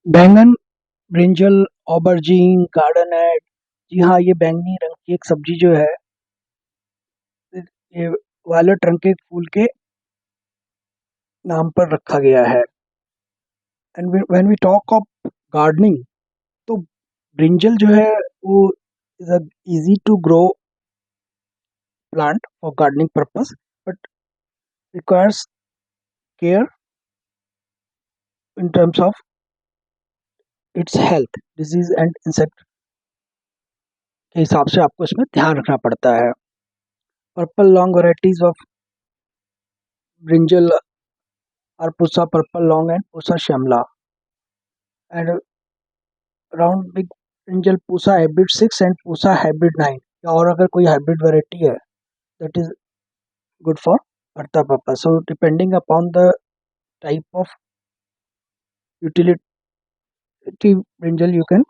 बैंगन, ब्रिंजल, ऑबरजीन, गार्डनएट। जी हाँ, ये बैंगनी रंग की एक सब्जी जो है, ये वायलेट रंग के फूल के नाम पर रखा गया है। And when we talk of gardening, तो ब्रिंजल जो है वो is a easy to grow plant for gardening purpose, but requires care in terms of its health, disease and insect के हिसाब से आपको इसमें ध्यान रखना पड़ता है। Purple long varieties of brinjal are Pusa purple long and Pusa Shyamala and round big brinjal Pusa hybrid 6 and Pusa hybrid 9, या और अगर कोई हाइब्रिड वैरायटी है that is good for bharta purpose. So depending upon the type of utility brinjal you can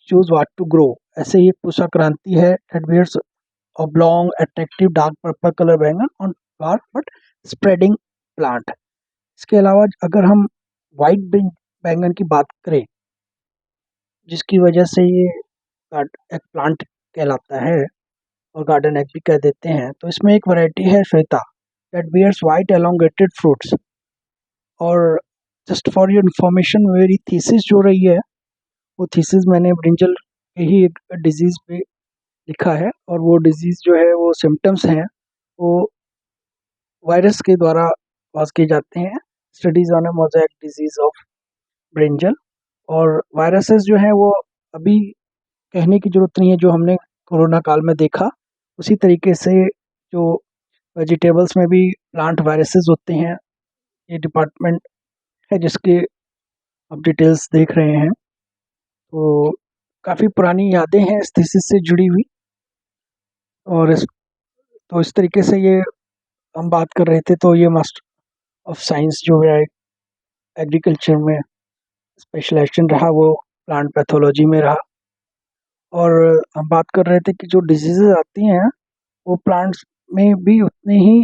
choose what to grow. ऐसे ही पूसा क्रांति है that bears oblong attractive dark purple color बैंगन on flower but spreading plant। इसके अलावा अगर हम white बैंगन की बात करें, जिसकी वजह से ये एक प्लांट कहलाता है और गार्डन एग भी कह देते हैं, तो इसमें एक वैरायटी है Shweta that bears white elongated fruits. और जस्ट फॉर योर इंफॉर्मेशन, मेरी थीसिस जो रही है वो थीसिस मैंने ब्रिंजल के ही एक डिजीज पे लिखा है, और वो डिजीज जो है वो सिम्टम्स हैं वो वायरस के द्वारा कॉज किए जाते हैं। Studies on A mosaic disease of brinjal. और वायरसेस जो हैं वो अभी कहने की जरूरत नहीं है, जो हमने कोरोना काल में देखा उसी तरीके से जो वेजिटेबल्स में भी प्लांट वायरसेस होते हैं, ये डिपार्टमेंट है जिसके अब डिटेल्स देख रहे हैं। तो काफ़ी पुरानी यादें हैं इस थीसिस से जुड़ी हुई, और इस तरीके से ये हम बात कर रहे थे, तो ये मास्टर ऑफ साइंस जो है एग्रीकल्चर में स्पेशलाइजेशन रहा वो प्लांट पैथोलॉजी में रहा। और हम बात कर रहे थे कि जो डिजीजेज आती हैं वो प्लांट्स में भी उतनी ही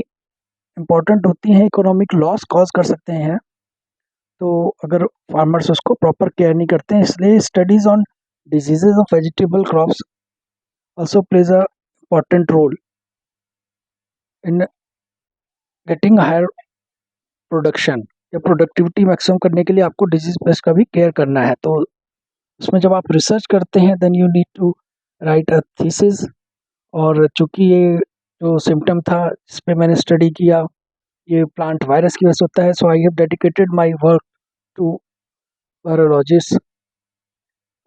इम्पोर्टेंट होती हैं, इकोनॉमिक लॉस कॉज कर सकते हैं, तो अगर फार्मर्स उसको प्रॉपर केयर नहीं करते हैं। इसलिए studies on diseases of vegetable crops also plays a important role in getting higher production, या प्रोडक्टिविटी मैक्सिमम करने के लिए आपको डिजीज पेस्ट का भी केयर करना है। तो उसमें जब आप रिसर्च करते हैं then you need to write a thesis. और चूंकि ये जो सिम्टम था जिस पे मैंने स्टडी किया ये प्लांट वायरस की वजह से होता है, so I have dedicated my work to virologist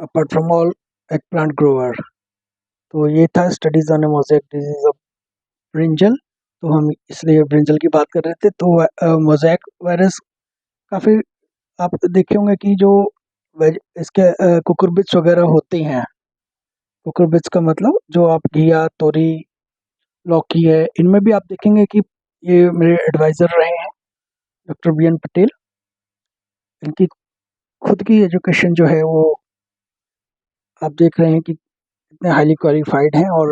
apart from all eggplant grower. तो ये था studies on mosaic disease of brinjal. तो हम इसलिए ब्रिंजल की बात कर रहे थे। तो मोज़ेक वायरस काफ़ी आप देखे होंगे कि जो इसके कुकुरबिच वगैरह होते हैं, कुकुरबिच का मतलब जो आप घिया, तोरी, लौकी है, इनमें भी आप देखेंगे कि ये मेरे एडवाइज़र रहे हैं डॉक्टर बी एन पटेल। इनकी खुद की एजुकेशन जो है वो आप देख रहे हैं कि कितने हाईली क्वालिफाइड हैं, और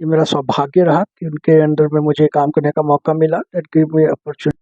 ये मेरा सौभाग्य रहा कि उनके अंडर में मुझे काम करने का मौका मिला। That give me opportunity.